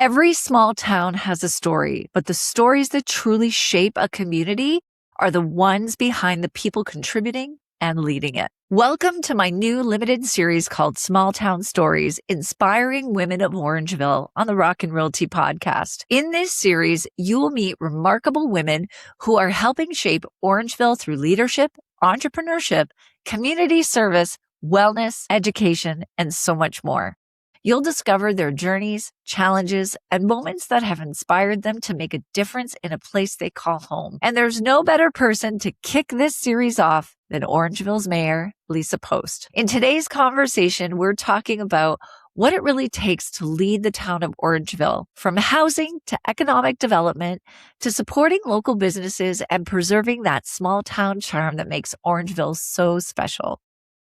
Every small town has a story, but the stories that truly shape a community are the ones behind the people contributing and leading it. Welcome to my new limited series called Small Town Stories, Inspiring Women of Orangeville on the Rock and Realty podcast. In this series, you will meet remarkable women who are helping shape Orangeville through leadership, entrepreneurship, community service, wellness, education, and so much more. You'll discover their journeys, challenges, and moments that have inspired them to make a difference in a place they call home. And there's no better person to kick this series off than Orangeville's Mayor, Lisa Post. In today's conversation, we're talking about what it really takes to lead the town of Orangeville, from housing to economic development to supporting local businesses and preserving that small town charm that makes Orangeville so special.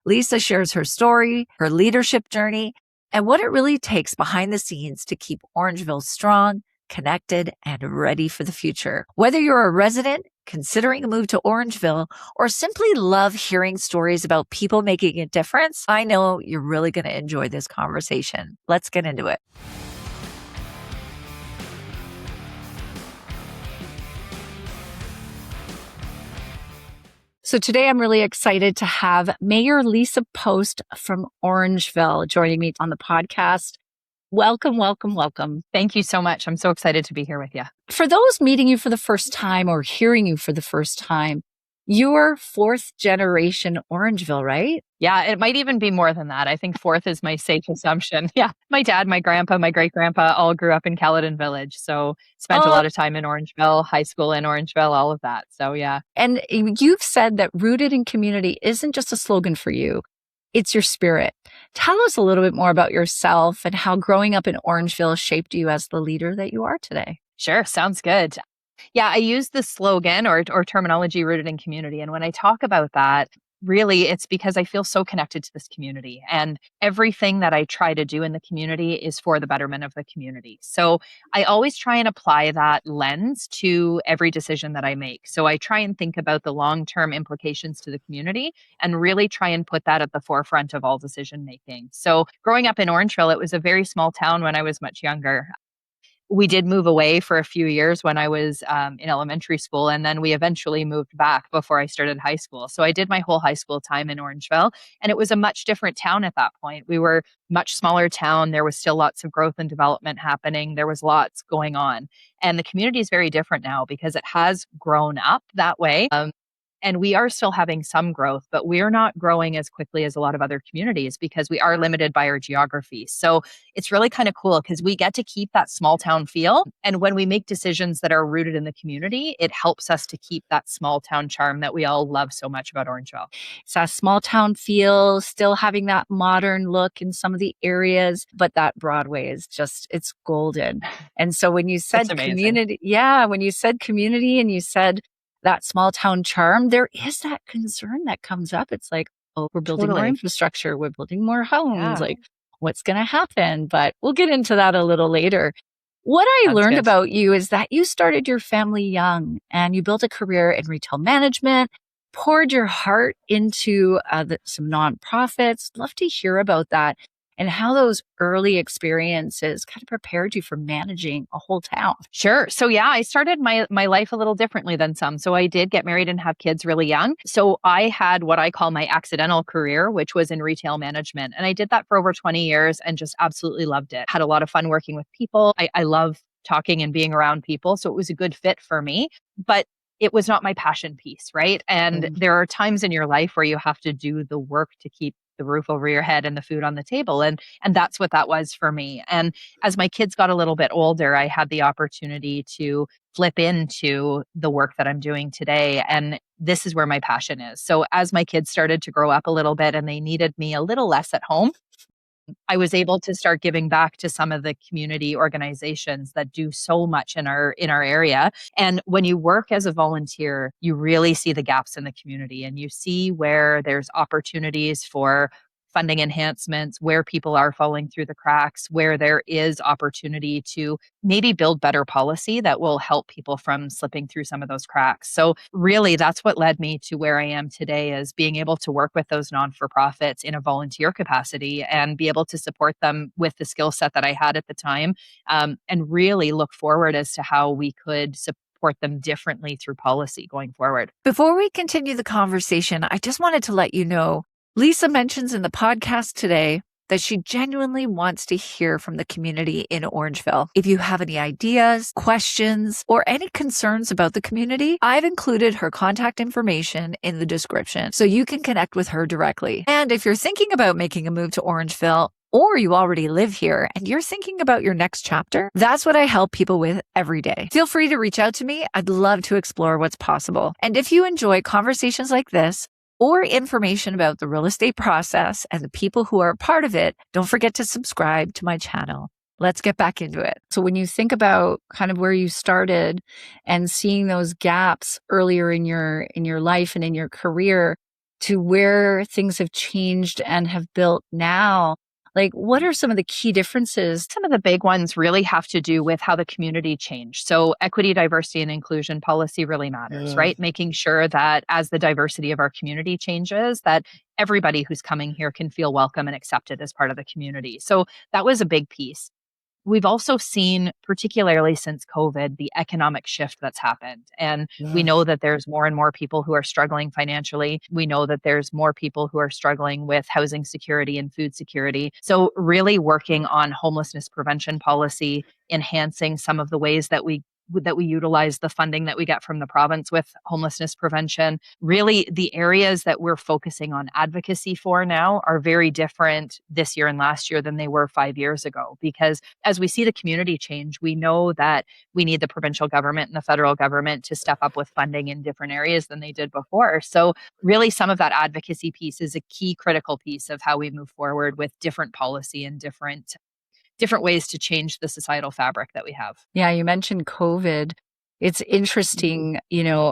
Lisa shares her story, her leadership journey, and what it really takes behind the scenes to keep Orangeville strong, connected, and ready for the future. Whether you're a resident, considering a move to Orangeville, or simply love hearing stories about people making a difference, I know you're really going to enjoy this conversation. Let's get into it. So today I'm really excited to have Mayor Lisa Post from Orangeville joining me on the podcast. Welcome, welcome, welcome. Thank you so much. I'm so excited to be here with you. For those meeting you for the first time or hearing you for the first time, you're fourth generation Orangeville, right? Yeah, it might even be more than that. I think fourth is my safe assumption. Yeah, my dad, my grandpa, my great-grandpa all grew up in Caledon Village. So spent a lot of time in Orangeville, high school in Orangeville, all of that. So yeah. And you've said that rooted in community isn't just a slogan for you. It's your spirit. Tell us a little bit more about yourself and how growing up in Orangeville shaped you as the leader that you are today. Sure, sounds good. Yeah, I use the slogan or terminology rooted in community. And when I talk about that, really, it's because I feel so connected to this community. And everything that I try to do in the community is for the betterment of the community. So I always try and apply that lens to every decision that I make. So I try and think about the long-term implications to the community and really try and put that at the forefront of all decision making. So growing up in Orangeville, it was a very small town when I was much younger. We did move away for a few years when I was in elementary school, and then we eventually moved back before I started high school. So I did my whole high school time in Orangeville, and it was a much different town at that point. We were much smaller town. There was still lots of growth and development happening. There was lots going on. And the community is very different now because it has grown up that way. And we are still having some growth, but we're not growing as quickly as a lot of other communities because we are limited by our geography. So it's really kind of cool because we get to keep that small town feel. And when we make decisions that are rooted in the community, it helps us to keep that small town charm that we all love so much about Orangeville. It's a small town feel, still having that modern look in some of the areas, but that Broadway is just, it's golden. And so when you said community, when you said community and you said that small town charm, there is that concern that comes up. It's like, oh, we're building more infrastructure. We're building more homes. Yeah. Like, what's going to happen? But we'll get into that a little later. What I learned about you is that you started your family young and you built a career in retail management, poured your heart into some nonprofits. Love to hear about that and how those early experiences kind of prepared you for managing a whole town. Sure. So yeah, I started my life a little differently than some. So I did get married and have kids really young. So I had what I call my accidental career, which was in retail management. And I did that for over 20 years and just absolutely loved it. Had a lot of fun working with people. I love talking and being around people. So it was a good fit for me. But it was not my passion piece, right? And there are times in your life where you have to do the work to keep the roof over your head and the food on the table. And that's what that was for me. And as my kids got a little bit older, I had the opportunity to flip into the work that I'm doing today. And this is where my passion is. So as my kids started to grow up a little bit and they needed me a little less at home, I was able to start giving back to some of the community organizations that do so much in our area. And when you work as a volunteer, you really see the gaps in the community and you see where there's opportunities for funding enhancements, where people are falling through the cracks, where there is opportunity to maybe build better policy that will help people from slipping through some of those cracks. So really that's what led me to where I am today, is being able to work with those non-for-profits in a volunteer capacity and be able to support them with the skill set that I had at the time, and really look forward as to how we could support them differently through policy going forward. Before we continue the conversation, I just wanted to let you know Lisa mentions in the podcast today that she genuinely wants to hear from the community in Orangeville. If you have any ideas, questions, or any concerns about the community, I've included her contact information in the description so you can connect with her directly. And if you're thinking about making a move to Orangeville, or you already live here and you're thinking about your next chapter, that's what I help people with every day. Feel free to reach out to me. I'd love to explore what's possible. And if you enjoy conversations like this, or information about the real estate process and the people who are a part of it, don't forget to subscribe to my channel. Let's get back into it. So when you think about kind of where you started and seeing those gaps earlier in your life and in your career to where things have changed and have built now, like, what are some of the key differences? Some of the big ones really have to do with how the community changed. So equity, diversity, and inclusion policy really matters, right? Making sure that as the diversity of our community changes, that everybody who's coming here can feel welcome and accepted as part of the community. So that was a big piece. We've also seen, particularly since COVID, the economic shift that's happened. And we know that there's more and more people who are struggling financially. We know that there's more people who are struggling with housing security and food security. So really working on homelessness prevention policy, enhancing some of the ways that we utilize the funding that we get from the province with homelessness prevention. Really, the areas that we're focusing on advocacy for now are very different this year and last year than they were 5 years ago. Because as we see the community change, we know that we need the provincial government and the federal government to step up with funding in different areas than they did before. So really, some of that advocacy piece is a key critical piece of how we move forward with different policy and different ways to change the societal fabric that we have. Yeah, you mentioned COVID. It's interesting,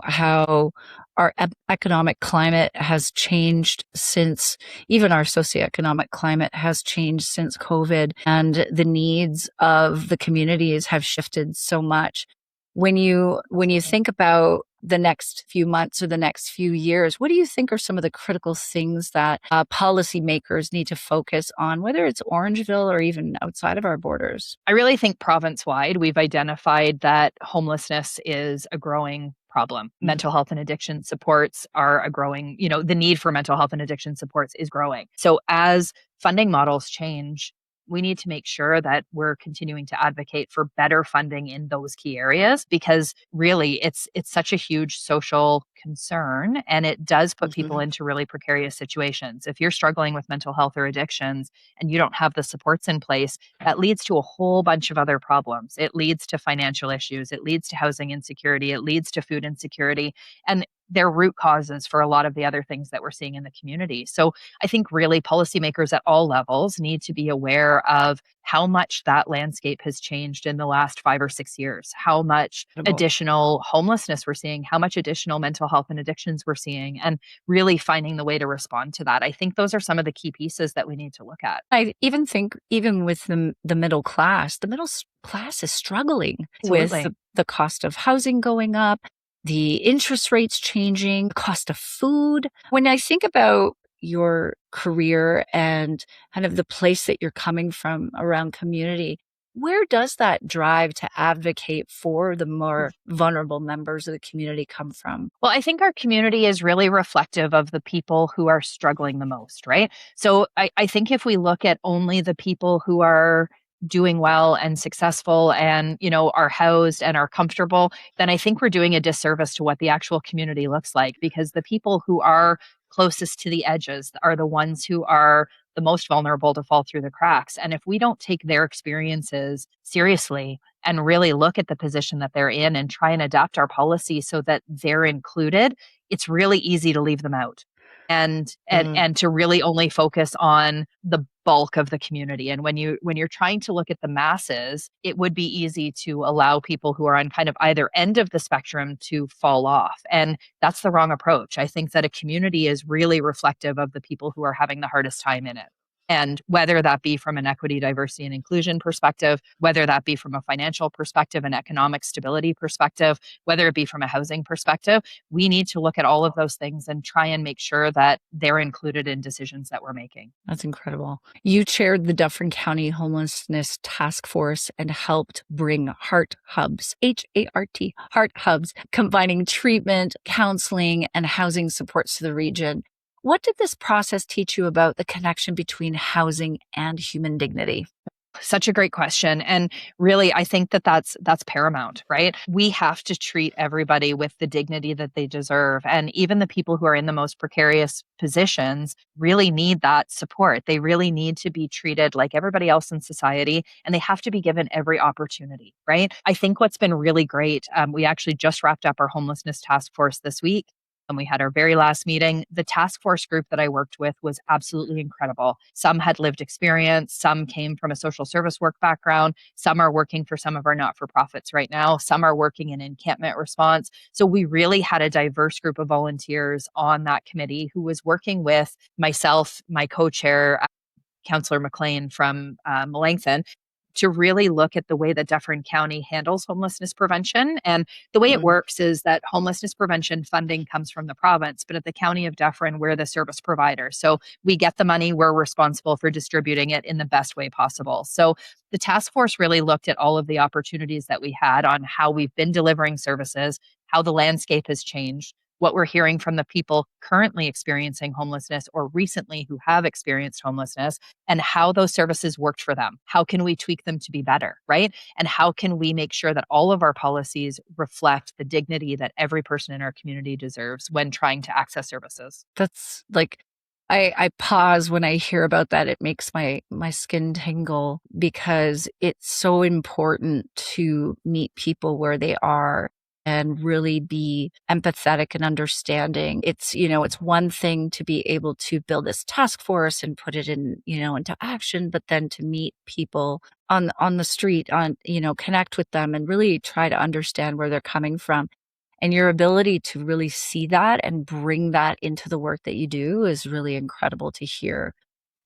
how our economic climate has changed since, even our socioeconomic climate has changed since COVID, and the needs of the communities have shifted so much. When you think about the next few months or the next few years, what do you think are some of the critical things that policymakers need to focus on, whether it's Orangeville or even outside of our borders? I really think province-wide, we've identified that homelessness is a growing problem. Mental health and addiction supports are a growing, the need for mental health and addiction supports is growing. So as funding models change, we need to make sure that we're continuing to advocate for better funding in those key areas, because really it's such a huge social concern, and it does put people into really precarious situations. If you're struggling with mental health or addictions and you don't have the supports in place, that leads to a whole bunch of other problems. It leads to financial issues, it leads to housing insecurity, it leads to food insecurity, and they're root causes for a lot of the other things that we're seeing in the community. So I think really policymakers at all levels need to be aware of how much that landscape has changed in the last 5 or 6 years, how much additional homelessness we're seeing, how much additional mental health and addictions we're seeing, and really finding the way to respond to that. I think those are some of the key pieces that we need to look at. I even think, even with the middle class, is struggling with the cost of housing going up, the interest rates changing, cost of food. When I think about your career and kind of the place that you're coming from around community, where does that drive to advocate for the more vulnerable members of the community come from? Well, I think our community is really reflective of the people who are struggling the most, right? So I think if we look at only the people who are doing well and successful and, are housed and are comfortable, then I think we're doing a disservice to what the actual community looks like, because the people who are closest to the edges are the ones who are the most vulnerable to fall through the cracks. And if we don't take their experiences seriously and really look at the position that they're in and try and adapt our policy so that they're included, it's really easy to leave them out. And to really only focus on the bulk of the community. And when you're trying to look at the masses, it would be easy to allow people who are on kind of either end of the spectrum to fall off. And that's the wrong approach. I think that a community is really reflective of the people who are having the hardest time in it. And whether that be from an equity, diversity, and inclusion perspective, whether that be from a financial perspective, an economic stability perspective, whether it be from a housing perspective, we need to look at all of those things and try and make sure that they're included in decisions that we're making. That's incredible. You chaired the Dufferin County Homelessness Task Force and helped bring Heart Hubs, HART, Heart Hubs, combining treatment, counseling, and housing supports to the region. What did this process teach you about the connection between housing and human dignity? Such a great question. And really, I think that that's paramount, right? We have to treat everybody with the dignity that they deserve. And even the people who are in the most precarious positions really need that support. They really need to be treated like everybody else in society, and they have to be given every opportunity, right? I think what's been really great, we actually just wrapped up our homelessness task force this week. And we had our very last meeting. The task force group that I worked with was absolutely incredible. Some had lived experience, some came from a social service work background, some are working for some of our not-for-profits right now, some are working in encampment response. So we really had a diverse group of volunteers on that committee who was working with myself, my co-chair, Councillor McLean from Melanchthon, to really look at the way that Dufferin County handles homelessness prevention. And the way it works is that homelessness prevention funding comes from the province, but at the County of Dufferin, we're the service provider. So we get the money, we're responsible for distributing it in the best way possible. So the task force really looked at all of the opportunities that we had on how we've been delivering services, how the landscape has changed, what we're hearing from the people currently experiencing homelessness or recently who have experienced homelessness, and how those services worked for them. How can we tweak them to be better, right? And how can we make sure that all of our policies reflect the dignity that every person in our community deserves when trying to access services? That's like, I pause when I hear about that. It makes my skin tingle because it's so important to meet people where they are and really be empathetic and understanding. It's one thing to be able to build this task force and put it into action, but then to meet people on the street, connect with them and really try to understand where they're coming from. And your ability to really see that and bring that into the work that you do is really incredible to hear.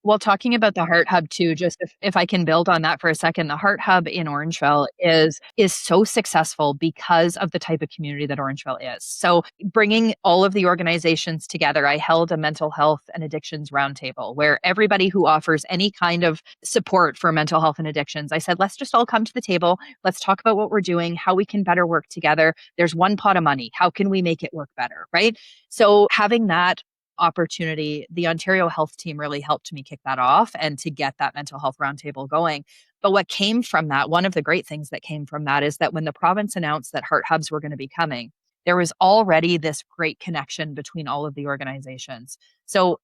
Well, talking about the Heart Hub too, just if I can build on that for a second, the Heart Hub in Orangeville is so successful because of the type of community that Orangeville is. So bringing all of the organizations together, I held a mental health and addictions roundtable where everybody who offers any kind of support for mental health and addictions, I said, let's just all come to the table. Let's talk about what we're doing, how we can better work together. There's one pot of money. How can we make it work better, right? So having that opportunity, the Ontario Health team really helped me kick that off and to get that mental health roundtable going. But what came from that, one of the great things that came from that is that when the province announced that Heart Hubs were going to be coming, there was already this great connection between all of the organizations. So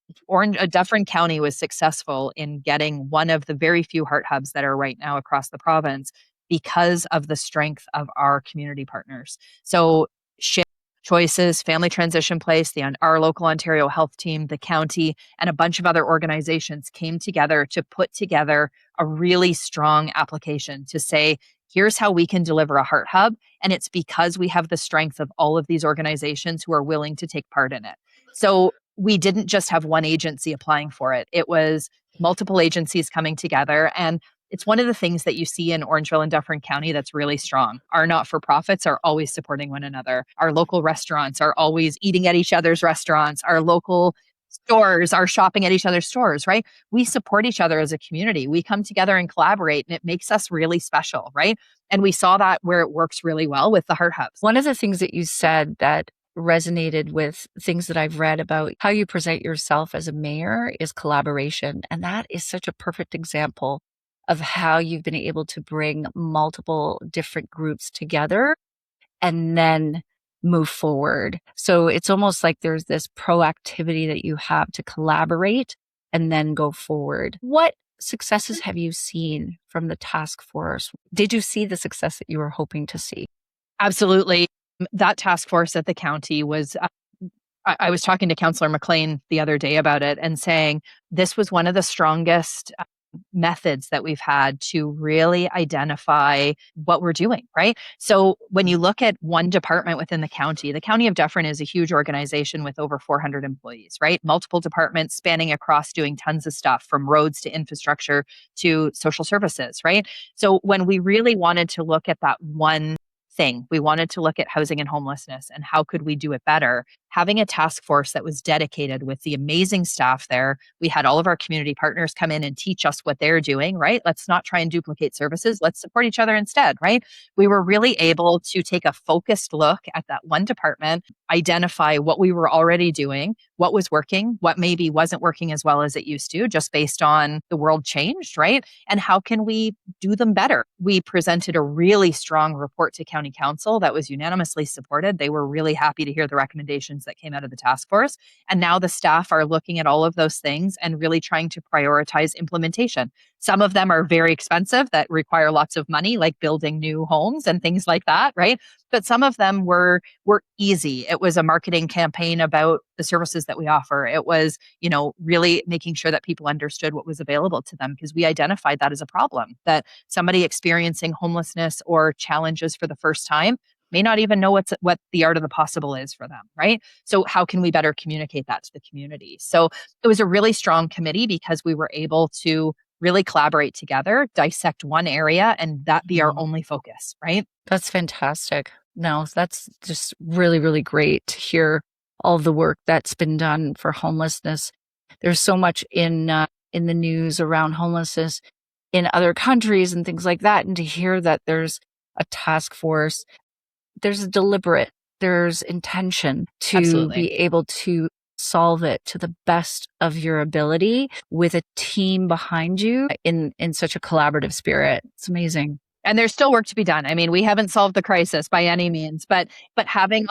Dufferin County was successful in getting one of the very few Heart Hubs that are right now across the province because of the strength of our community partners. So Choices, Family Transition Place, our local Ontario Health team, the county, and a bunch of other organizations came together to put together a really strong application to say, here's how we can deliver a Heart Hub. And it's because we have the strength of all of these organizations who are willing to take part in it. So we didn't just have one agency applying for it. It was multiple agencies coming together. And it's one of the things that you see in Orangeville and Dufferin County that's really strong. Our not-for-profits are always supporting one another. Our local restaurants are always eating at each other's restaurants. Our local stores are shopping at each other's stores, right? We support each other as a community. We come together and collaborate, and it makes us really special, right? And we saw that where it works really well with the Heart Hubs. One of the things that you said that resonated with things that I've read about how you present yourself as a mayor is collaboration. And that is such a perfect example of how you've been able to bring multiple different groups together and then move forward. So it's almost like there's this proactivity that you have to collaborate and then go forward. What successes have you seen from the task force? Did you see the success that you were hoping to see? Absolutely. That task force at the county was I was talking to Councillor McLean the other day about it and saying this was one of the strongest methods that we've had to really identify what we're doing, right? So when you look at one department within the County of Dufferin is a huge organization with over 400 employees, right? Multiple departments spanning across doing tons of stuff from roads to infrastructure to social services, right? So when we really wanted to look at that one thing, we wanted to look at housing and homelessness and how could we do it better. Having a task force that was dedicated with the amazing staff there. We had all of our community partners come in and teach us what they're doing, right? Let's not try and duplicate services. Let's support each other instead, right? We were really able to take a focused look at that one department, identify what we were already doing, what was working, what maybe wasn't working as well as it used to, just based on the world changed, right? And how can we do them better? We presented a really strong report to County Council that was unanimously supported. They were really happy to hear the recommendations that came out of the task force. And now the staff are looking at all of those things and really trying to prioritize implementation. Some of them are very expensive that require lots of money, like building new homes and things like that, right? But some of them were easy. It was a marketing campaign about the services that we offer. It was, really making sure that people understood what was available to them because we identified that as a problem, that somebody experiencing homelessness or challenges for the first time may not even know what the art of the possible is for them, right? So how can we better communicate that to the community? So it was a really strong committee because we were able to really collaborate together, dissect one area, and that be our only focus, right? That's fantastic. No, that's just really, really great to hear all the work that's been done for homelessness. There's so much in the news around homelessness in other countries and things like that. And to hear that there's a task force, there's intention to Absolutely. be able to solve it to the best of your ability with a team behind you in such a collaborative spirit. It's amazing. And there's still work to be done. I mean, we haven't solved the crisis by any means, but having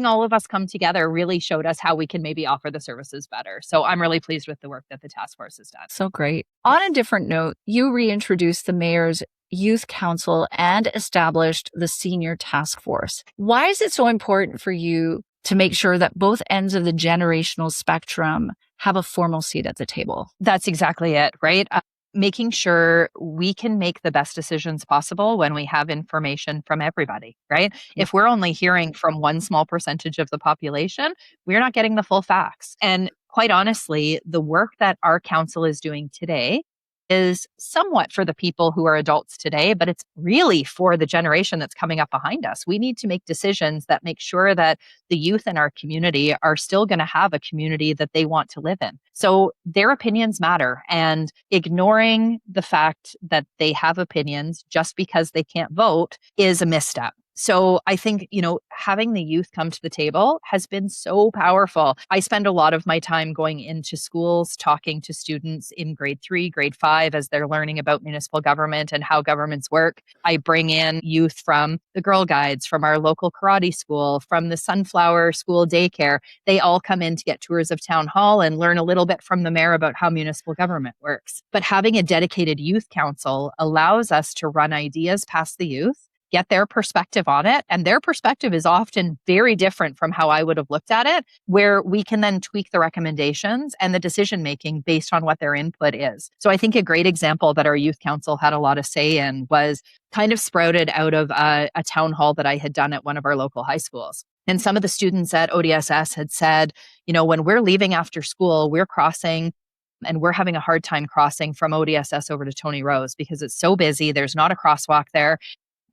all of us come together really showed us how we can maybe offer the services better. So I'm really pleased with the work that the task force has done. So great. On a different note, you reintroduced the mayor's youth council and established the senior task force. Why is it so important for you to make sure that both ends of the generational spectrum have a formal seat at the table? That's exactly it, right? Making sure we can make the best decisions possible when we have information from everybody, right? If we're only hearing from one small percentage of the population, we're not getting the full facts. And quite honestly, the work that our council is doing today is somewhat for the people who are adults today, but it's really for the generation that's coming up behind us. We need to make decisions that make sure that the youth in our community are still going to have a community that they want to live in. So their opinions matter, and ignoring the fact that they have opinions just because they can't vote is a misstep. So I think, having the youth come to the table has been so powerful. I spend a lot of my time going into schools, talking to students in grade 3, grade 5, as they're learning about municipal government and how governments work. I bring in youth from the Girl Guides, from our local karate school, from the Sunflower School daycare. They all come in to get tours of town hall and learn a little bit from the mayor about how municipal government works. But having a dedicated youth council allows us to run ideas past the youth, get their perspective on it. And their perspective is often very different from how I would have looked at it, where we can then tweak the recommendations and the decision making based on what their input is. So I think a great example that our youth council had a lot of say in was kind of sprouted out of a town hall that I had done at one of our local high schools. And some of the students at ODSS had said, when we're leaving after school, we're crossing and we're having a hard time crossing from ODSS over to Tony Rose because it's so busy. There's not a crosswalk there.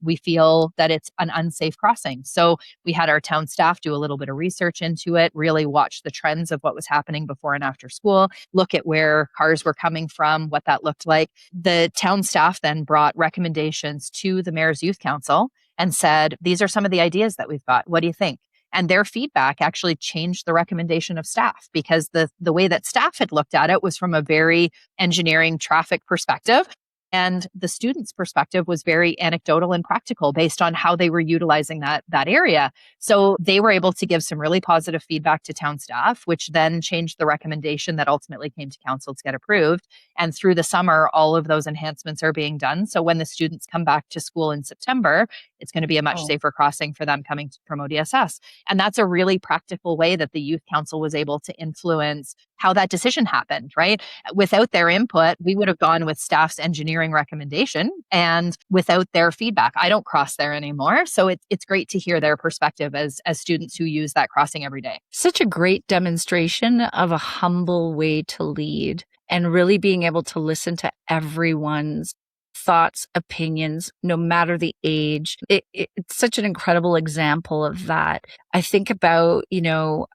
We feel that it's an unsafe crossing. So we had our town staff do a little bit of research into it, really watch the trends of what was happening before and after school, look at where cars were coming from, what that looked like. The town staff then brought recommendations to the Mayor's Youth Council and said, these are some of the ideas that we've got. What do you think? And their feedback actually changed the recommendation of staff because the way that staff had looked at it was from a very engineering traffic perspective. And the students' perspective was very anecdotal and practical based on how they were utilizing that area. So they were able to give some really positive feedback to town staff, which then changed the recommendation that ultimately came to council to get approved. And through the summer, all of those enhancements are being done. So when the students come back to school in September, it's going to be a much safer crossing for them coming from ODSS. And that's a really practical way that the Youth Council was able to influence how that decision happened, right? Without their input, we would have gone with staff's engineering recommendation, and without their feedback, I don't cross there anymore. So it's great to hear their perspective as students who use that crossing every day. Such a great demonstration of a humble way to lead and really being able to listen to everyone's thoughts, opinions, no matter the age. It's such an incredible example of that. I think about,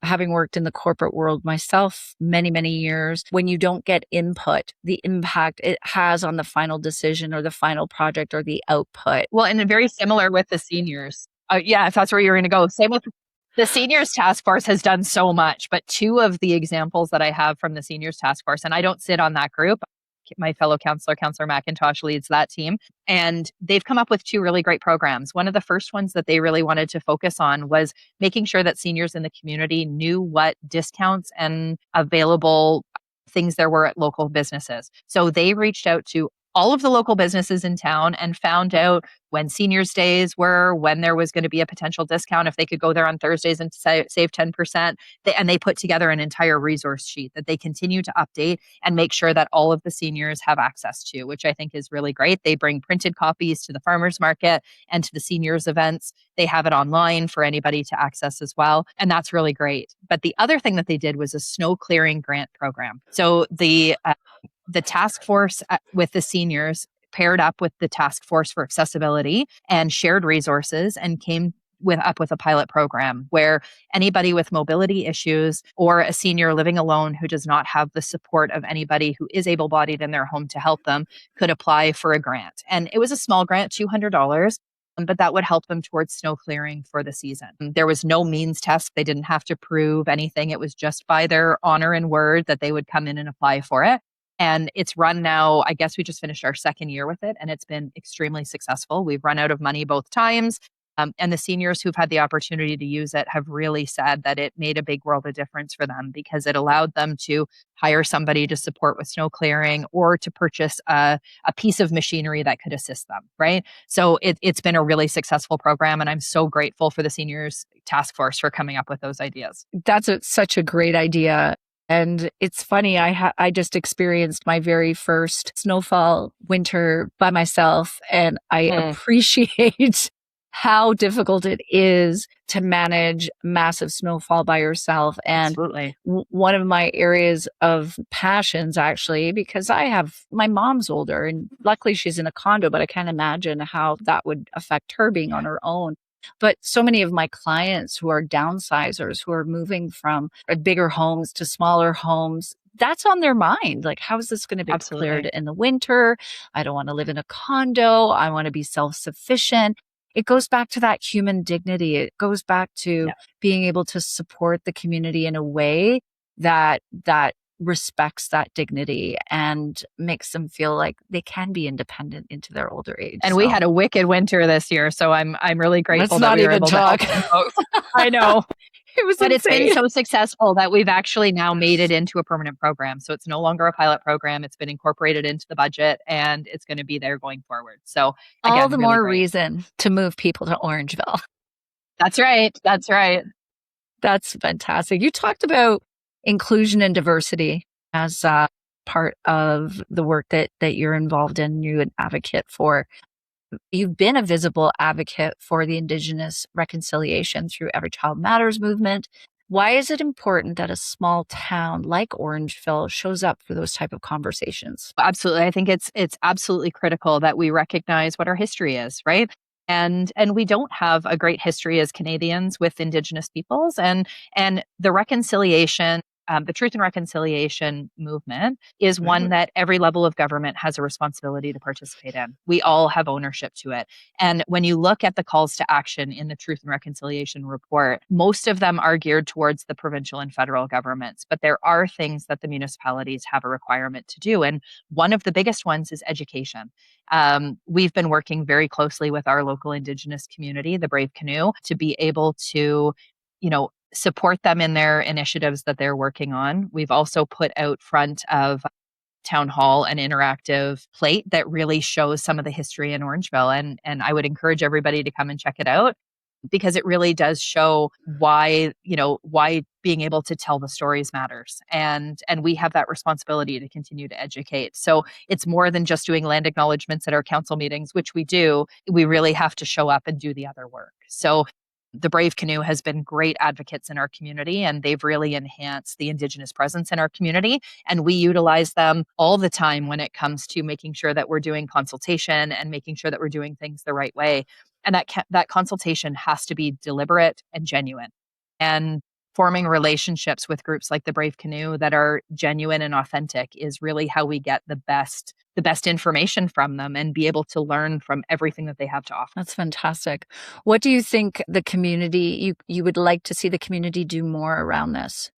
having worked in the corporate world myself many, many years, when you don't get input, the impact it has on the final decision or the final project or the output. Well, and very similar with the seniors. Yeah, if that's where you're going to go. Same with the seniors task force has done so much, but two of the examples that I have from the seniors task force, and I don't sit on that group. My fellow counselor, Counselor McIntosh, leads that team. And they've come up with two really great programs. One of the first ones that they really wanted to focus on was making sure that seniors in the community knew what discounts and available things there were at local businesses. So they reached out to all of the local businesses in town and found out when seniors days were, when there was going to be a potential discount, if they could go there on Thursdays and save 10%. And they put together an entire resource sheet that they continue to update and make sure that all of the seniors have access to, which I think is really great. They bring printed copies to the farmers market and to the seniors events. They have it online for anybody to access as well. And that's really great. But the other thing that they did was a snow clearing grant program. So the task force with the seniors paired up with the task force for accessibility and shared resources and came up with a pilot program where anybody with mobility issues or a senior living alone who does not have the support of anybody who is able-bodied in their home to help them could apply for a grant. And it was a small grant, $200. But that would help them towards snow clearing for the season. There was no means test. They didn't have to prove anything. It was just by their honor and word that they would come in and apply for it. And it's run now, I guess we just finished our second year with it, and it's been extremely successful. We've run out of money both times. And the seniors who've had the opportunity to use it have really said that it made a big world of difference for them because it allowed them to hire somebody to support with snow clearing or to purchase a piece of machinery that could assist them, right? So it's been a really successful program, and I'm so grateful for the seniors task force for coming up with those ideas. That's such a great idea. And it's funny, I just experienced my very first snowfall winter by myself, and I appreciate how difficult it is to manage massive snowfall by yourself. And absolutely, one of my areas of passions, actually, because my mom's older and luckily she's in a condo, but I can't imagine how that would affect her being on her own. But so many of my clients who are downsizers, who are moving from bigger homes to smaller homes, that's on their mind. Like, how is this going to be cleared in the winter? I don't want to live in a condo. I want to be self-sufficient. It goes back to that human dignity. It goes back to being able to support the community in a way that respects that dignity and makes them feel like they can be independent into their older age. And we had a wicked winter this year, so I'm really grateful that we were able to help them both. I know. But it's been so successful that we've actually now made it into a permanent program. So it's no longer a pilot program. It's been incorporated into the budget and it's going to be there going forward. So again, all the really more great reason to move people to Orangeville. That's right. That's right. That's fantastic. You talked about inclusion and diversity as part of the work that you're involved in, you're an advocate for. You've been a visible advocate for the Indigenous reconciliation through Every Child Matters movement. Why is it important that a small town like Orangeville shows up for those type of conversations? Absolutely. I think it's absolutely critical that we recognize what our history is, right? And we don't have a great history as Canadians with Indigenous peoples, and the reconciliation, the Truth and Reconciliation movement is one that every level of government has a responsibility to participate in. We all have ownership to it. And when you look at the calls to action in the Truth and Reconciliation report, most of them are geared towards the provincial and federal governments, but there are things that the municipalities have a requirement to do. And one of the biggest ones is education. We've been working very closely with our local Indigenous community, the Brave Canoe, to be able to, support them in their initiatives that they're working on. We've also put out front of town hall an interactive plate that really shows some of the history in Orangeville. And I would encourage everybody to come and check it out. because it really does show why, why being able to tell the stories matters. And we have that responsibility to continue to educate. So it's more than just doing land acknowledgements at our council meetings, which we do. We really have to show up and do the other work. So the Brave Canoe has been great advocates in our community, and they've really enhanced the Indigenous presence in our community. And we utilize them all the time when it comes to making sure that we're doing consultation and making sure that we're doing things the right way. And that consultation has to be deliberate and genuine. And forming relationships with groups like the Brave Canoe that are genuine and authentic is really how we get the best information from them and be able to learn from everything that they have to offer. That's fantastic. What do you think the community, you would like to see the community do more around this?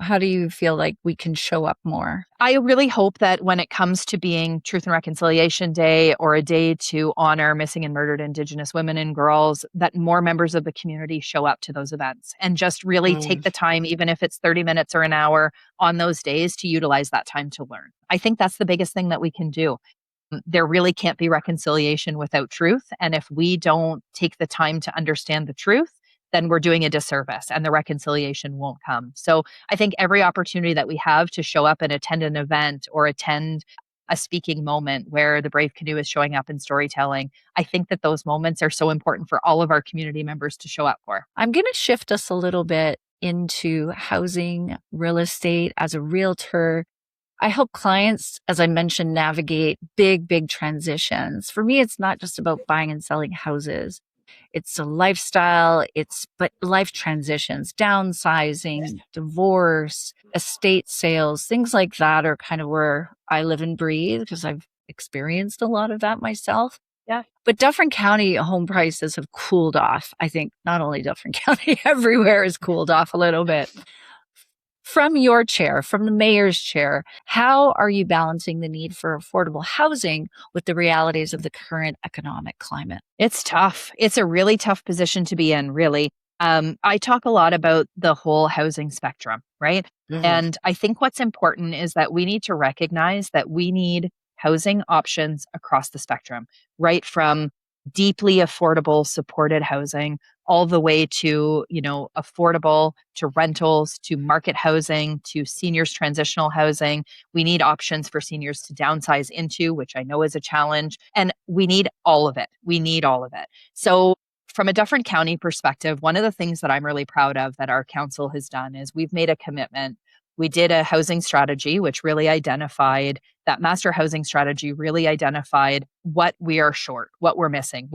How do you feel like we can show up more? I really hope that when it comes to being Truth and Reconciliation Day or a day to honor missing and murdered Indigenous women and girls, that more members of the community show up to those events and just really take the time, even if it's 30 minutes or an hour on those days, to utilize that time to learn. I think that's the biggest thing that we can do. There really can't be reconciliation without truth. And if we don't take the time to understand the truth, then we're doing a disservice and the reconciliation won't come. So I think every opportunity that we have to show up and attend an event or attend a speaking moment where the Brave Canoe is showing up in storytelling, I think that those moments are so important for all of our community members to show up for. I'm going to shift us a little bit into housing, real estate. As a realtor, I help clients, as I mentioned, navigate big transitions. For me, it's not just about buying and selling houses. It's a lifestyle, but life transitions, downsizing, divorce, estate sales, things like that are kind of where I live and breathe because I've experienced a lot of that myself. Yeah. But Dufferin County home prices have cooled off. I think not only Dufferin County, everywhere has cooled off a little bit. From your chair, from the mayor's chair, how are you balancing the need for affordable housing with the realities of the current economic climate? It's tough. It's a really tough position to be in, really. I talk a lot about the whole housing spectrum, right? Mhm. And I think what's important is that we need to recognize that we need housing options across the spectrum, right from deeply affordable supported housing all the way to, affordable, to rentals, to market housing, to seniors transitional housing. We need options for seniors to downsize into, which I know is a challenge. And we need all of it. We need all of it. So from a Dufferin County perspective, one of the things that I'm really proud of that our council has done is we've made a commitment. We did a housing strategy, which really identified that master housing strategy really identified what we are short, what we're missing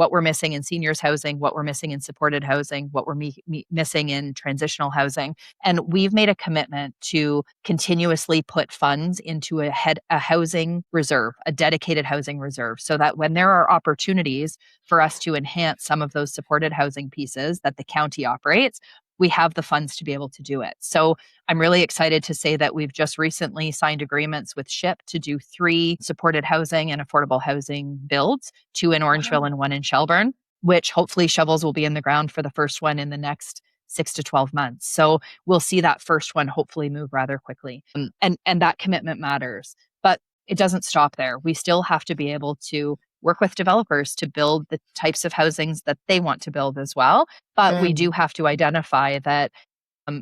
in seniors housing, what we're missing in supported housing, what we're missing in transitional housing. And we've made a commitment to continuously put funds into a housing reserve, a dedicated housing reserve, so that when there are opportunities for us to enhance some of those supported housing pieces that the county operates, we have the funds to be able to do it. So I'm really excited to say that we've just recently signed agreements with SHIP to do 3 supported housing and affordable housing builds, 2 in Orangeville and 1 in Shelburne, which hopefully shovels will be in the ground for the first one in the next 6 to 12 months. So we'll see that first one hopefully move rather quickly. And that commitment matters. But it doesn't stop there. We still have to be able to work with developers to build the types of housings that they want to build as well. But we do have to identify that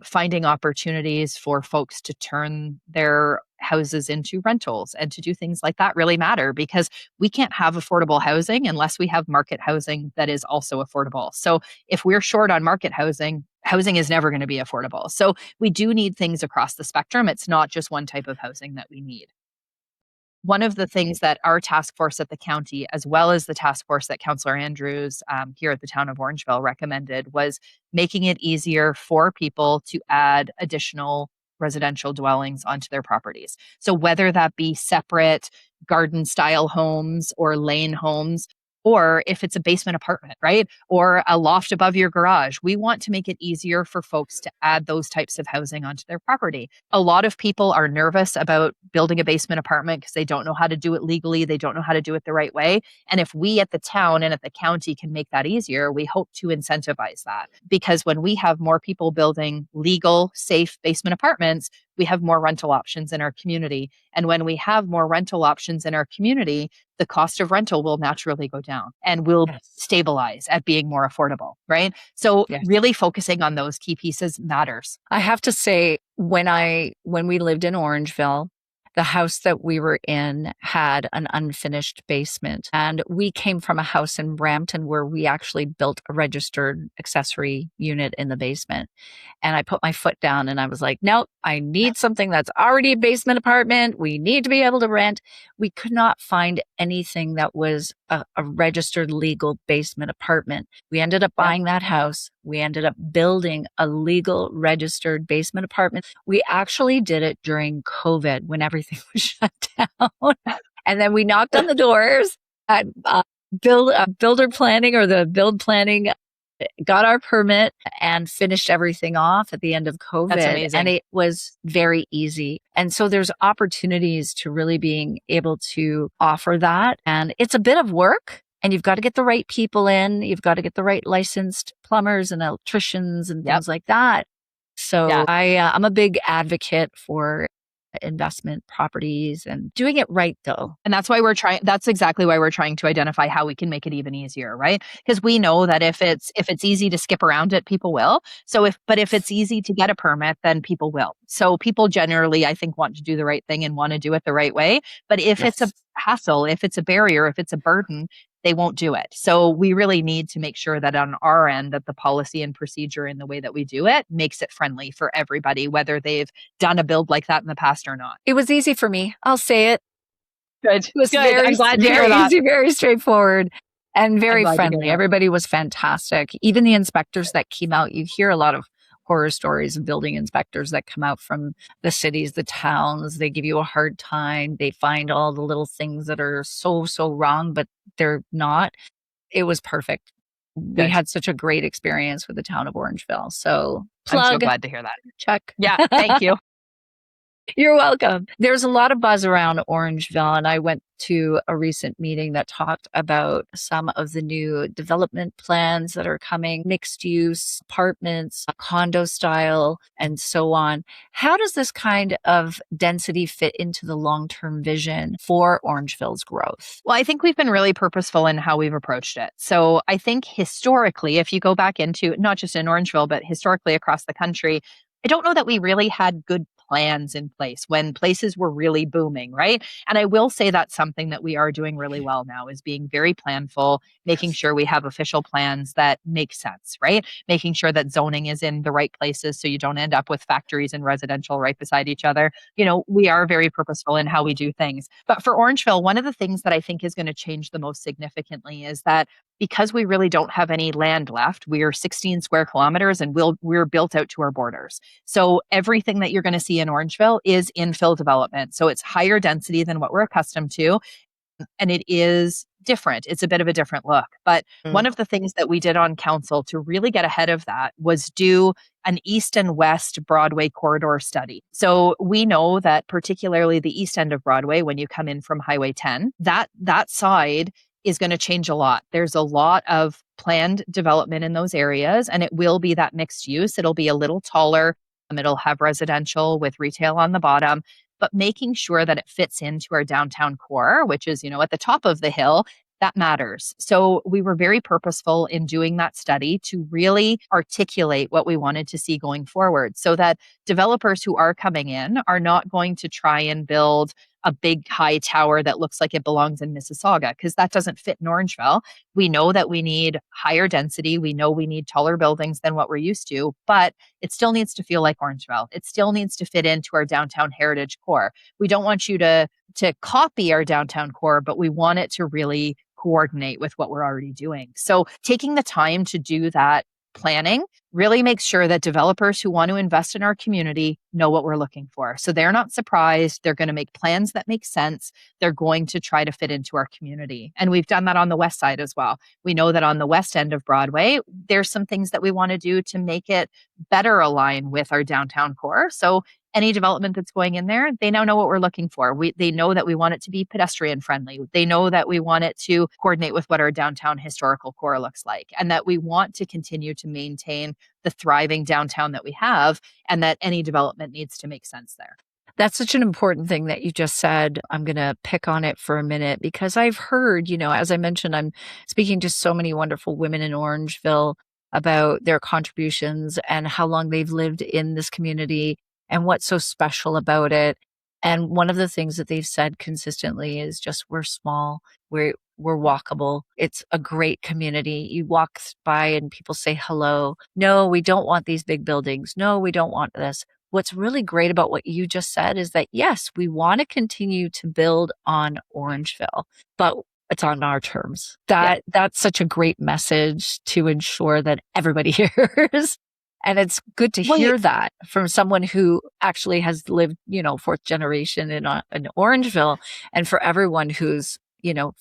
finding opportunities for folks to turn their houses into rentals and to do things like that really matter, because we can't have affordable housing unless we have market housing that is also affordable. So if we're short on market housing, housing is never going to be affordable. So we do need things across the spectrum. It's not just one type of housing that we need. One of the things that our task force at the county, as well as the task force that Councillor Andrews here at the town of Orangeville recommended, was making it easier for people to add additional residential dwellings onto their properties. So whether that be separate garden style homes or lane homes, or if it's a basement apartment, right? Or a loft above your garage. We want to make it easier for folks to add those types of housing onto their property. A lot of people are nervous about building a basement apartment because they don't know how to do it legally. They don't know how to do it the right way. And if we at the town and at the county can make that easier, we hope to incentivize that. Because when we have more people building legal, safe basement apartments, we have more rental options in our community. And when we have more rental options in our community, the cost of rental will naturally go down and will Yes. stabilize at being more affordable, right? So Yes. really focusing on those key pieces matters. I have to say, when we lived in Orangeville, the house that we were in had an unfinished basement. And we came from a house in Brampton where we actually built a registered accessory unit in the basement. And I put my foot down and I was like, nope, I need something that's already a basement apartment. We need to be able to rent. We could not find anything that was a registered legal basement apartment. We ended up buying that house. We ended up building a legal registered basement apartment. We actually did it during COVID when everything was shut down. And then we knocked on the doors at builder planning or the build planning, got our permit and finished everything off at the end of COVID. That's amazing. And it was very easy. And so there's opportunities to really being able to offer that. And it's a bit of work. And you've got to get the right people in. You've got to get the right licensed plumbers and electricians and things like that. So I'm a big advocate for investment properties and doing it right though. And that's exactly why we're trying to identify how we can make it even easier, right? Because we know that if it's easy to skip around it, people will. But if it's easy to get a permit, then people will. So people generally, I think, want to do the right thing and want to do it the right way. But if it's a hassle, if it's a barrier, if it's a burden, they won't do it. So we really need to make sure that on our end that the policy and procedure and the way that we do it makes it friendly for everybody, whether they've done a build like that in the past or not. It was easy for me. I'll say it. Good. It was Good. I'm glad to hear very that. easy, very straightforward, and very friendly. Everybody was fantastic. Even the inspectors that came out, you hear a lot of horror stories of building inspectors that come out from the cities, the towns. They give you a hard time. They find all the little things that are so wrong, but they're not. It was perfect. We had such a great experience with the town of Orangeville. So plug. I'm so glad to hear that. Check. Yeah, thank you. You're welcome. There's a lot of buzz around Orangeville, and I went to a recent meeting that talked about some of the new development plans that are coming, mixed use apartments, condo style, and so on. How does this kind of density fit into the long-term vision for Orangeville's growth? Well, I think we've been really purposeful in how we've approached it. So I think historically, if you go back into not just in Orangeville, but historically across the country, I don't know that we really had good plans in place when places were really booming, right? And I will say that's something that we are doing really well now is being very planful, making sure we have official plans that make sense, right? Making sure that zoning is in the right places so you don't end up with factories and residential right beside each other. You know, we are very purposeful in how we do things. But for Orangeville, one of the things that I think is going to change the most significantly is that because we really don't have any land left, we are 16 square kilometers and we're built out to our borders. So everything that you're going to see in Orangeville is infill development. So it's higher density than what we're accustomed to. And it is different. It's a bit of a different look. But one of the things that we did on council to really get ahead of that was do an east and west Broadway corridor study. So we know that particularly the east end of Broadway, when you come in from Highway 10, that side is going to change a lot. There's a lot of planned development in those areas, and it will be that mixed use. It'll be a little taller. It'll have residential with retail on the bottom, but making sure that it fits into our downtown core, which is, at the top of the hill, that matters. So we were very purposeful in doing that study to really articulate what we wanted to see going forward so that developers who are coming in are not going to try and build a big high tower that looks like it belongs in Mississauga, because that doesn't fit in Orangeville. We know that we need higher density. We know we need taller buildings than what we're used to, but it still needs to feel like Orangeville. It still needs to fit into our downtown heritage core. We don't want you to copy our downtown core, but we want it to really coordinate with what we're already doing. So taking the time to do that planning really makes sure that developers who want to invest in our community know what we're looking for. So they're not surprised. They're going to make plans that make sense. They're going to try to fit into our community. And we've done that on the west side as well. We know that on the west end of Broadway, there's some things that we want to do to make it better align with our downtown core. So any development that's going in there, they now know what we're looking for. They know that we want it to be pedestrian friendly. They know that we want it to coordinate with what our downtown historical core looks like, and that we want to continue to maintain the thriving downtown that we have, and that any development needs to make sense there. That's such an important thing that you just said. I'm going to pick on it for a minute because I've heard, as I mentioned, I'm speaking to so many wonderful women in Orangeville about their contributions and how long they've lived in this community and what's so special about it. And one of the things that they've said consistently is just we're small, we're walkable. It's a great community. You walk by and people say hello. No, we don't want these big buildings. No, we don't want this. What's really great about what you just said is that, yes, we want to continue to build on Orangeville, but it's on our terms. That's such a great message to ensure that everybody hears. And it's good to hear that from someone who actually has lived, fourth generation in Orangeville, and for everyone who's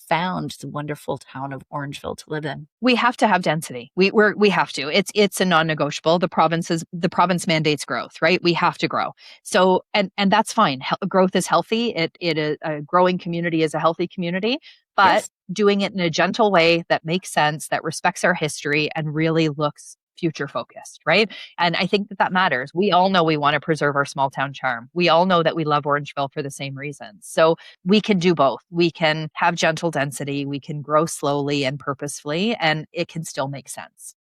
found the wonderful town of Orangeville to live in. We have to have density. We have to. It's a non-negotiable. The province mandates growth, right? We have to grow. So and that's fine. Growth is healthy. It is a growing community is a healthy community, but Yes. doing it in a gentle way that makes sense, that respects our history and really looks future focused, right? And I think that matters. We all know we want to preserve our small town charm. We all know that we love Orangeville for the same reasons. So we can do both. We can have gentle density, we can grow slowly and purposefully, and it can still make sense.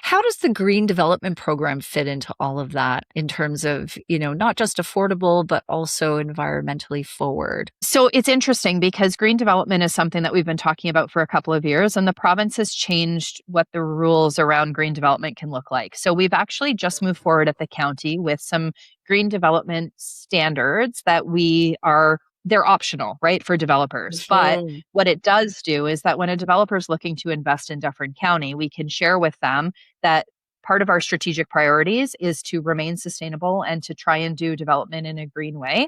How does the green development program fit into all of that in terms of, not just affordable, but also environmentally forward? So it's interesting because green development is something that we've been talking about for a couple of years, and the province has changed what the rules around green development can look like. So we've actually just moved forward at the county with some green development standards that they're optional, right, for developers. But what it does do is that when a developer is looking to invest in Dufferin County, we can share with them that part of our strategic priorities is to remain sustainable and to try and do development in a green way.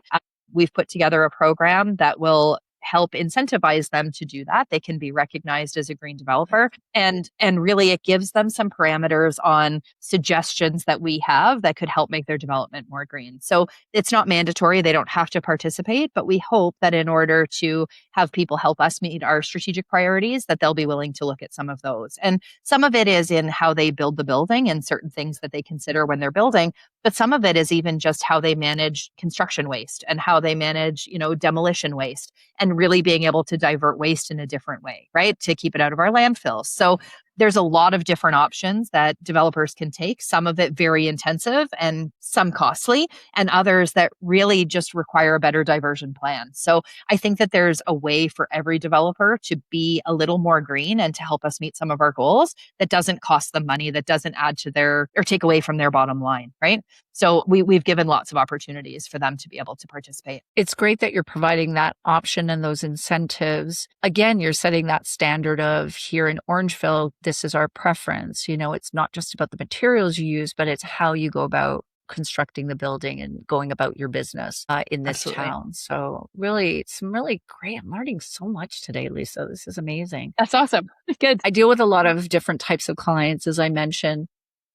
We've put together a program that will help incentivize them to do that. They can be recognized as a green developer, and really it gives them some parameters on suggestions that we have that could help make their development more green. So it's not mandatory. They don't have to participate, but we hope that in order to have people help us meet our strategic priorities, that they'll be willing to look at some of those. And some of it is in how they build the building and certain things that they consider when they're building. But some of it is even just how they manage construction waste and how they manage, demolition waste, and really being able to divert waste in a different way, right? To keep it out of our landfills. So there's a lot of different options that developers can take, some of it very intensive and some costly, and others that really just require a better diversion plan. So I think that there's a way for every developer to be a little more green and to help us meet some of our goals that doesn't cost them money, that doesn't add to their or take away from their bottom line, right? So we've given lots of opportunities for them to be able to participate. It's great that you're providing that option and those incentives. Again, you're setting that standard of here in Orangeville, this is our preference. It's not just about the materials you use, but it's how you go about constructing the building and going about your business in this Absolutely. town. So really, it's really great. I'm learning so much today, Lisa. This is amazing. That's awesome. Good. I deal with a lot of different types of clients, as I mentioned,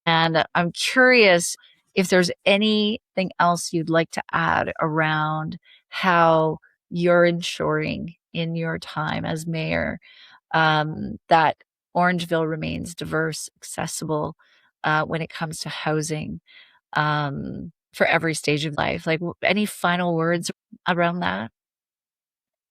and I'm curious if there's anything else you'd like to add around how you're ensuring in your time as mayor that Orangeville remains diverse, accessible when it comes to housing for every stage of life. Like any final words around that?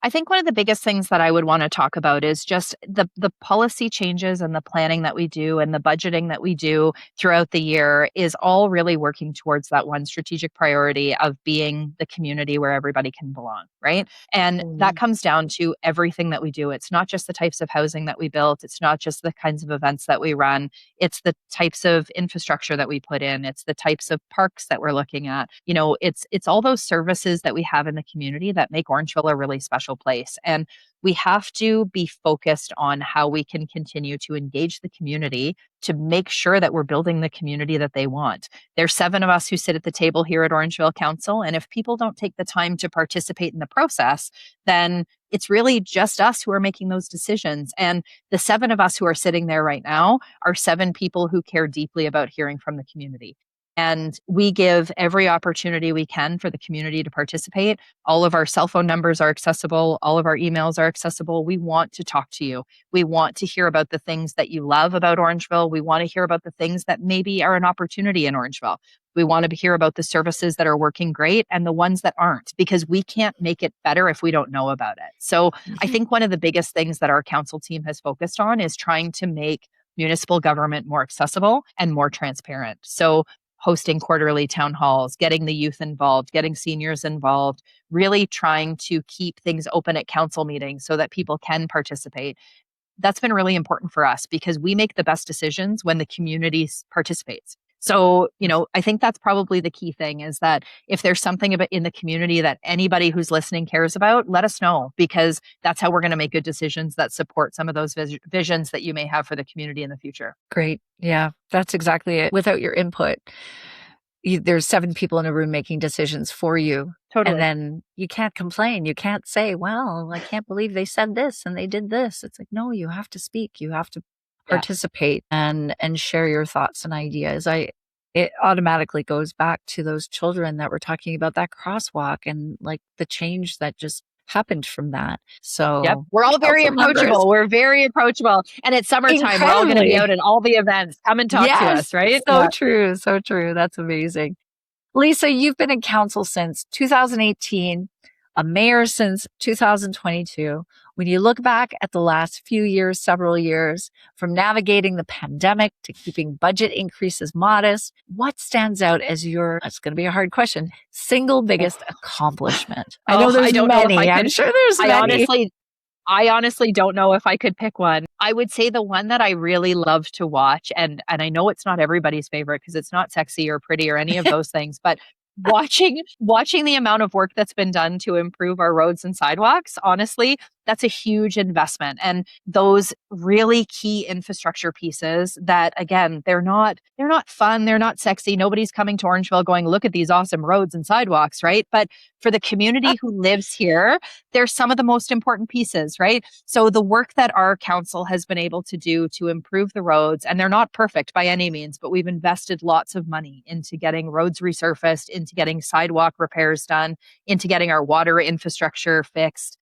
I think one of the biggest things that I would want to talk about is just the policy changes and the planning that we do and the budgeting that we do throughout the year is all really working towards that one strategic priority of being the community where everybody can belong, right? And that comes down to everything that we do. It's not just the types of housing that we built. It's not just the kinds of events that we run. It's the types of infrastructure that we put in. It's the types of parks that we're looking at. It's all those services that we have in the community that make Orangeville a really special place. And we have to be focused on how we can continue to engage the community to make sure that we're building the community that they want. There's 7 of us who sit at the table here at Orangeville Council. And if people don't take the time to participate in the process, then it's really just us who are making those decisions. And the 7 of us who are sitting there right now are 7 people who care deeply about hearing from the community. And we give every opportunity we can for the community to participate. All of our cell phone numbers are accessible. All of our emails are accessible. We want to talk to you. We want to hear about the things that you love about Orangeville. We want to hear about the things that maybe are an opportunity in Orangeville. We want to hear about the services that are working great and the ones that aren't, because we can't make it better if we don't know about it. So I think one of the biggest things that our council team has focused on is trying to make municipal government more accessible and more transparent. So hosting quarterly town halls, getting the youth involved, getting seniors involved, really trying to keep things open at council meetings so that people can participate. That's been really important for us because we make the best decisions when the community participates. So, I think that's probably the key thing, is that if there's something about in the community that anybody who's listening cares about, let us know, because that's how we're going to make good decisions that support some of those visions that you may have for the community in the future. Great. Yeah, that's exactly it. Without your input, there's 7 people in a room making decisions for you. Totally. And then you can't complain. You can't say, well, I can't believe they said this and they did this. It's like, no, you have to speak. You have to participate and share your thoughts and ideas. It automatically goes back to those children that were talking about that crosswalk and like the change that just happened from that. So we're all very approachable. We're very approachable. And it's summertime. We're all going to be out at all the events. Come and talk to us, right? So true. So true. That's amazing. Lisa, you've been in council since 2018, a mayor since 2022. When you look back at the last few years, several years, from navigating the pandemic to keeping budget increases modest, what stands out as your, it's going to be a hard question, single biggest accomplishment? I know there's many. I'm sure there's many. I honestly don't know if I could pick one. I would say the one that I really love to watch, and I know it's not everybody's favorite because it's not sexy or pretty or any of those things, but watching the amount of work that's been done to improve our roads and sidewalks, honestly, that's a huge investment. And those really key infrastructure pieces that, again, they're not fun, they're not sexy. Nobody's coming to Orangeville going, look at these awesome roads and sidewalks, right? But for the community who lives here, they're some of the most important pieces, right? So the work that our council has been able to do to improve the roads, and they're not perfect by any means, but we've invested lots of money into getting roads resurfaced, into getting sidewalk repairs done, into getting our water infrastructure fixed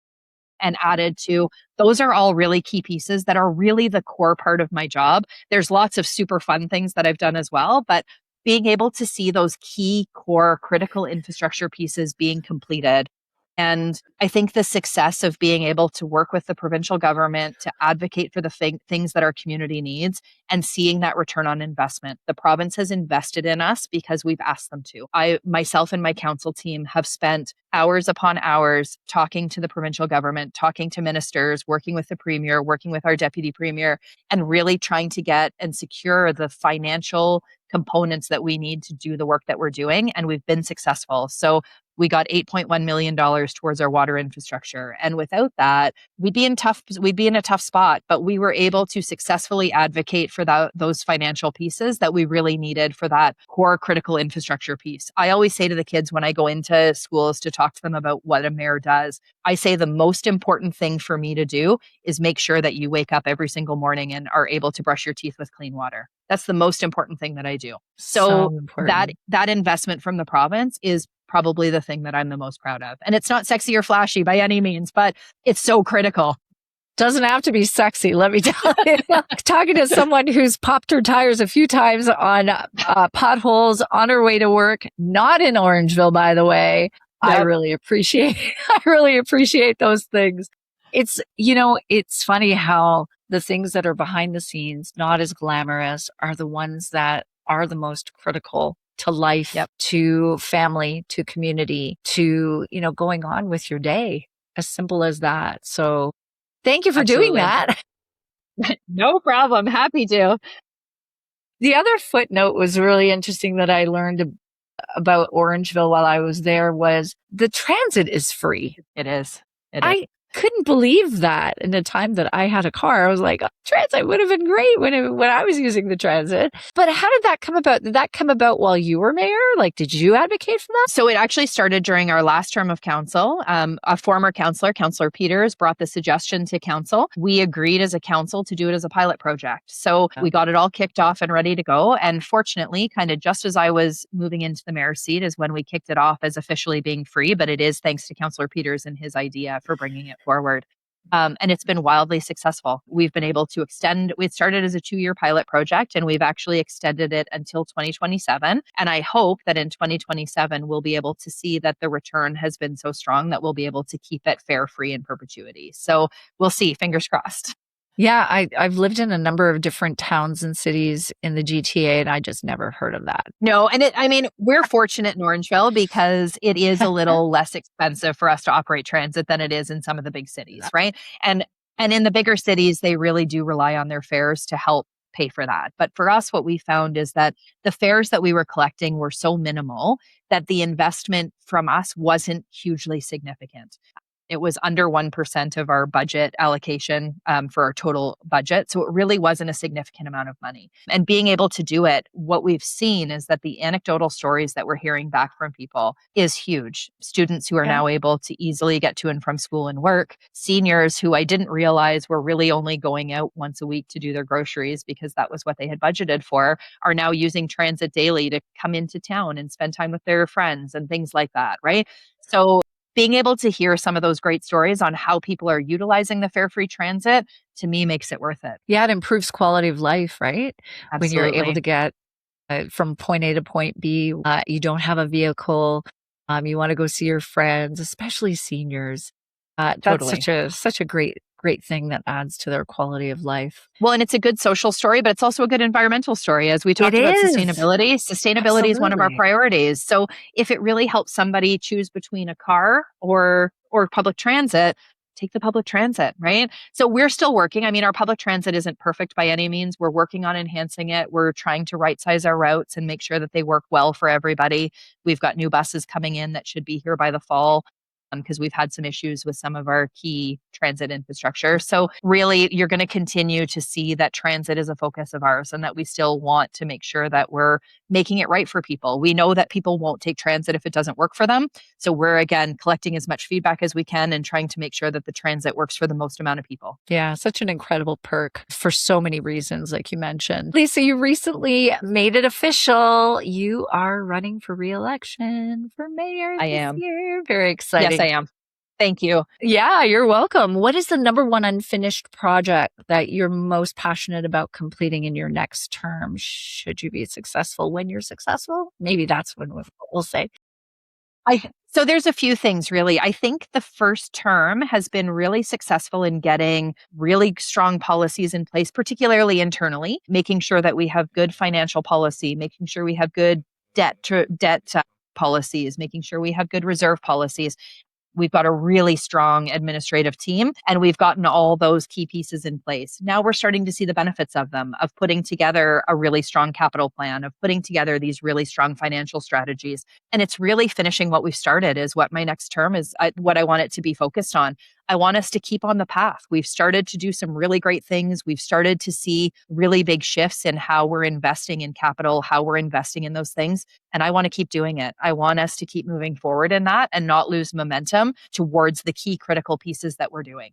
and added to. Those are all really key pieces that are really the core part of my job. There's lots of super fun things that I've done as well, but being able to see those key core critical infrastructure pieces being completed. And I think the success of being able to work with the provincial government to advocate for the things that our community needs and seeing that return on investment. The province has invested in us because we've asked them to. Myself and my council team have spent hours upon hours talking to the provincial government, talking to ministers, working with the premier, working with our deputy premier, and really trying to get and secure the financial components that we need to do the work that we're doing. And we've been successful. So we got $8.1 million towards our water infrastructure. And without that, we'd be in a tough spot, but we were able to successfully advocate for those financial pieces that we really needed for that core critical infrastructure piece. I always say to the kids when I go into schools to talk to them about what a mayor does, I say the most important thing for me to do is make sure that you wake up every single morning and are able to brush your teeth with clean water. That's the most important thing that I do. So that investment from the province is probably the thing that I'm the most proud of. And it's not sexy or flashy by any means, but it's so critical. Doesn't have to be sexy, let me tell you. Talking to someone who's popped her tires a few times on potholes on her way to work, not in Orangeville, by the way. Yep. I really appreciate those things. It's funny how the things that are behind the scenes, not as glamorous, are the ones that are the most critical to life, to family, to community, to, going on with your day. As simple as that. So thank you for doing that. No problem. Happy to. The other footnote was really interesting that I learned about Orangeville while I was there was the transit is free. It is. couldn't believe that in the time that I had a car. I was like, oh, transit would have been great when I was using the transit. But how did that come about? Did that come about while you were mayor? Like, did you advocate for that? So it actually started during our last term of council. A former councillor, Councillor Peters, brought the suggestion to council. We agreed as a council to do it as a pilot project. So we got it all kicked off and ready to go. And fortunately, kind of just as I was moving into the mayor's seat is when we kicked it off as officially being free. But it is thanks to Councillor Peters and his idea for bringing it forward. And it's been wildly successful. We've been able to extend, we started as a 2-year pilot project and we've actually extended it until 2027. And I hope that in 2027, we'll be able to see that the return has been so strong that we'll be able to keep it fare free in perpetuity. So we'll see, fingers crossed. Yeah, I've lived in a number of different towns and cities in the GTA, and I just never heard of that. No, and we're fortunate in Orangeville because it is a little less expensive for us to operate transit than it is in some of the big cities, right? And in the bigger cities, they really do rely on their fares to help pay for that. But for us, what we found is that the fares that we were collecting were so minimal that the investment from us wasn't hugely significant. It was under 1% of our budget allocation for our total budget. So it really wasn't a significant amount of money. And being able to do it, what we've seen is that the anecdotal stories that we're hearing back from people is huge. Students who are now able to easily get to and from school and work, seniors who I didn't realize were really only going out once a week to do their groceries because that was what they had budgeted for, are now using transit daily to come into town and spend time with their friends and things like that, right? So being able to hear some of those great stories on how people are utilizing the fare-free transit, to me, makes it worth it. Yeah, it improves quality of life, right? Absolutely. When you're able to get from point A to point B, you don't have a vehicle, you want to go see your friends, especially seniors. Totally. That's such a great thing that adds to their quality of life. Well, and it's a good social story, but it's also a good environmental story. As we talked about sustainability, sustainability is one of our priorities. So if it really helps somebody choose between a car or public transit, take the public transit, right? So we're still working. Our public transit isn't perfect by any means. We're working on enhancing it. We're trying to right size our routes and make sure that they work well for everybody. We've got new buses coming in that should be here by the fall, because we've had some issues with some of our key transit infrastructure. So really, you're going to continue to see that transit is a focus of ours and that we still want to make sure that we're making it right for people. We know that people won't take transit if it doesn't work for them. So we're, again, collecting as much feedback as we can and trying to make sure that the transit works for the most amount of people. Yeah, such an incredible perk for so many reasons, like you mentioned. Lisa, you recently made it official. You are running for re-election for mayor this year. Very exciting. Yes, I am. Thank you. Yeah, you're welcome. What is the number one unfinished project that you're most passionate about completing in your next term? Should you be successful when you're successful? Maybe that's when we'll say. So there's a few things, really. I think the first term has been really successful in getting really strong policies in place, particularly internally, making sure that we have good financial policy, making sure we have good debt policies, making sure we have good reserve policies. We've got a really strong administrative team and we've gotten all those key pieces in place. Now we're starting to see the benefits of them, of putting together a really strong capital plan, of putting together these really strong financial strategies. And it's really finishing what we've started is what my next term is, what I want it to be focused on. I want us to keep on the path. We've started to do some really great things. We've started to see really big shifts in how we're investing in capital, how we're investing in those things. And I want to keep doing it. I want us to keep moving forward in that and not lose momentum towards the key critical pieces that we're doing.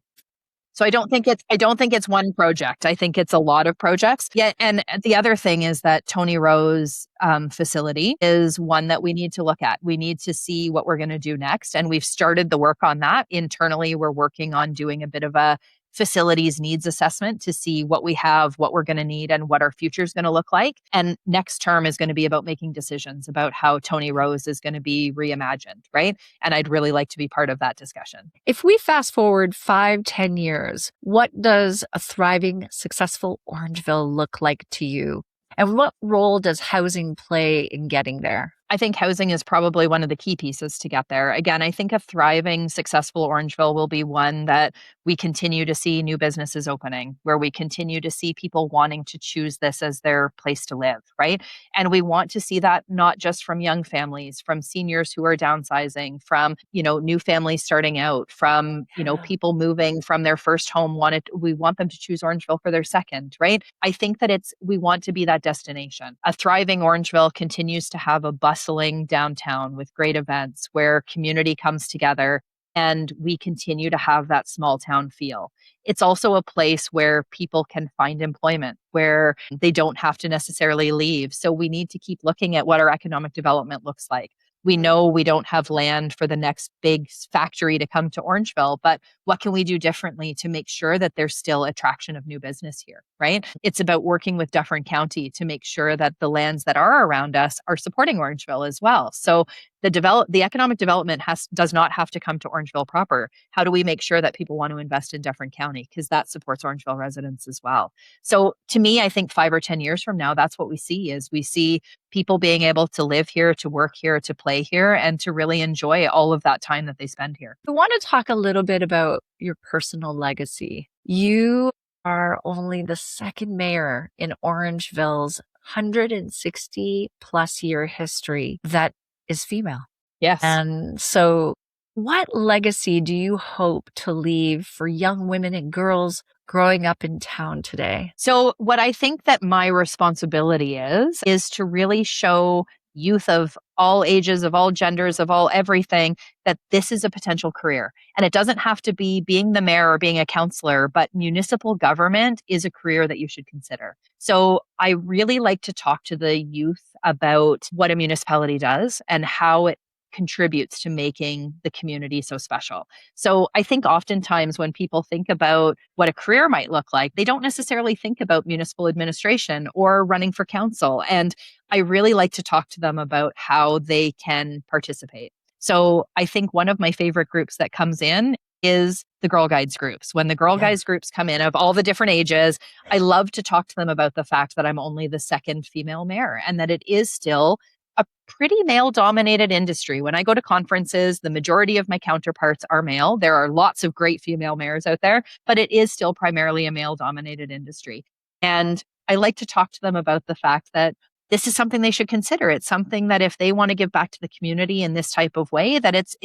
So I don't think it's one project. I think it's a lot of projects. Yeah, and the other thing is that Tony Rowe's facility is one that we need to look at. We need to see what we're going to do next, and we've started the work on that. Internally, we're working on doing a bit of a facilities needs assessment to see what we have, what we're going to need, and what our future is going to look like. And next term is going to be about making decisions about how Tony Rowe's is going to be reimagined, right? And I'd really like to be part of that discussion. If we fast forward 5-10 years, what does a thriving, successful Orangeville look like to you? And what role does housing play in getting there? I think housing is probably one of the key pieces to get there. Again, I think a thriving, successful Orangeville will be one that we continue to see new businesses opening, where we continue to see people wanting to choose this as their place to live, right? And we want to see that not just from young families, from seniors who are downsizing, from, new families starting out, from, people moving from their first home, we want them to choose Orangeville for their second, right? I think that we want to be that destination. A thriving Orangeville continues to have a bustling downtown with great events where community comes together and we continue to have that small town feel. It's also a place where people can find employment, where they don't have to necessarily leave. So we need to keep looking at what our economic development looks like. We know we don't have land for the next big factory to come to Orangeville, but what can we do differently to make sure that there's still attraction of new business here, right? It's about working with Dufferin County to make sure that the lands that are around us are supporting Orangeville as well. So the economic development does not have to come to Orangeville proper. How do we make sure that people want to invest in Dufferin County? Because that supports Orangeville residents as well. So to me, I think 5 or 10 years from now, that's what we see people being able to live here, to work here, to play here, and to really enjoy all of that time that they spend here. I want to talk a little bit about your personal legacy. You are only the second mayor in Orangeville's 160 plus year history that is female. Yes. And so what legacy do you hope to leave for young women and girls growing up in town today? So what I think that my responsibility is to really show youth of all ages, of all genders, of all everything, that this is a potential career. And it doesn't have to be being the mayor or being a councillor, but municipal government is a career that you should consider. So I really like to talk to the youth about what a municipality does and how it contributes to making the community so special. So I think oftentimes when people think about what a career might look like, they don't necessarily think about municipal administration or running for council. And I really like to talk to them about how they can participate. So I think one of my favorite groups that comes in is the Girl Guides groups. When the Girl Guides groups come in of all the different ages, I love to talk to them about the fact that I'm only the second female mayor and that it is still a pretty male-dominated industry. When I go to conferences, the majority of my counterparts are male. There are lots of great female mayors out there, but it is still primarily a male-dominated industry. And I like to talk to them about the fact that this is something they should consider. It's something that if they want to give back to the community in this type of way, that it's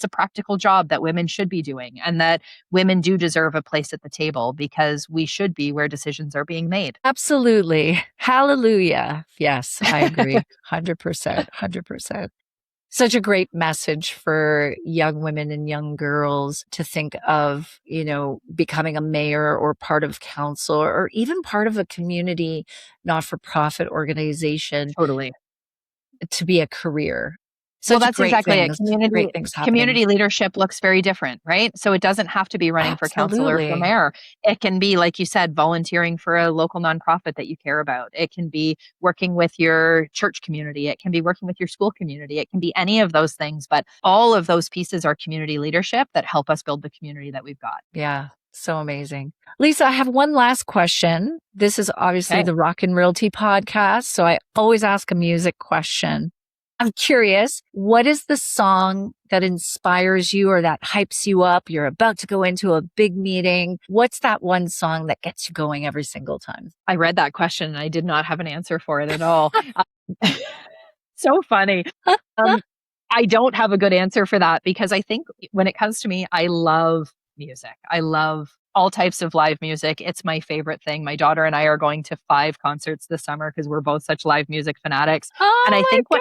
a practical job that women should be doing, and that women do deserve a place at the table because we should be where decisions are being made. Absolutely. Hallelujah. Yes, I agree. 100%. 100%. Such a great message for young women and young girls to think of, becoming a mayor or part of council or even part of a community not-for-profit organization. Totally. To be a career. Well, that's exactly it. Great things happening. Community leadership looks very different, right? So it doesn't have to be running for council or for mayor. It can be, like you said, volunteering for a local nonprofit that you care about. It can be working with your church community. It can be working with your school community. It can be any of those things. But all of those pieces are community leadership that help us build the community that we've got. Yeah. So amazing. Lisa, I have one last question. This is obviously the Rock and Realty podcast. So I always ask a music question. I'm curious, what is the song that inspires you or that hypes you up? You're about to go into a big meeting. What's that one song that gets you going every single time? I read that question and I did not have an answer for it at all. So funny. I don't have a good answer for that because I think when it comes to me, I love music. I love all types of live music. It's my favorite thing. My daughter and I are going to 5 concerts this summer because we're both such live music fanatics. And I think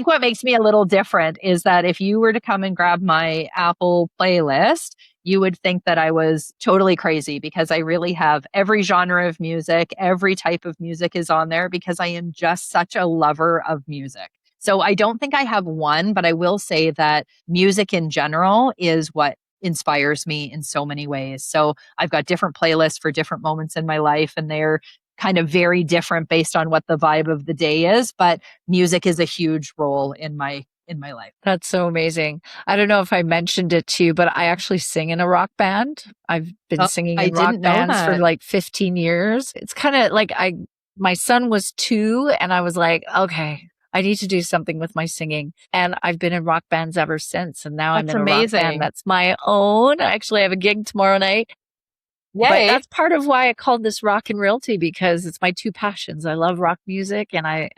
what makes me a little different is that if you were to come and grab my Apple playlist, you would think that I was totally crazy because I really have every genre of music, every type of music is on there because I am just such a lover of music. So I don't think I have one, but I will say that music in general is what inspires me in so many ways. So I've got different playlists for different moments in my life, and they're kind of very different based on what the vibe of the day is. But music is a huge role in my life. That's so amazing. I don't know if I mentioned it to you, but I actually sing in a rock band. I've been singing in rock bands for like 15 years. It's kind of like my son was 2 and I was like, okay, I need to do something with my singing. And I've been in rock bands ever since. And now I'm That's in a rock band amazing. that's my own. Actually, I have a gig tomorrow night. But Yay. that's part of why I called this Rock and Realty, because it's my two passions. I love rock music and I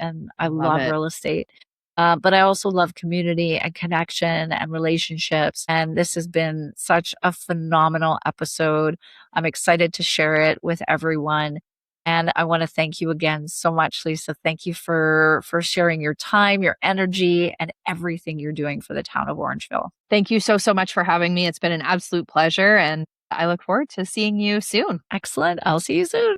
love it. real estate. But I also love community and connection and relationships. And this has been such a phenomenal episode. I'm excited to share it with everyone. And I want to thank you again so much, Lisa. Thank you for sharing your time, your energy, and everything you're doing for the town of Orangeville. Thank you so much for having me. It's been an absolute pleasure, and I look forward to seeing you soon. Excellent. I'll see you soon.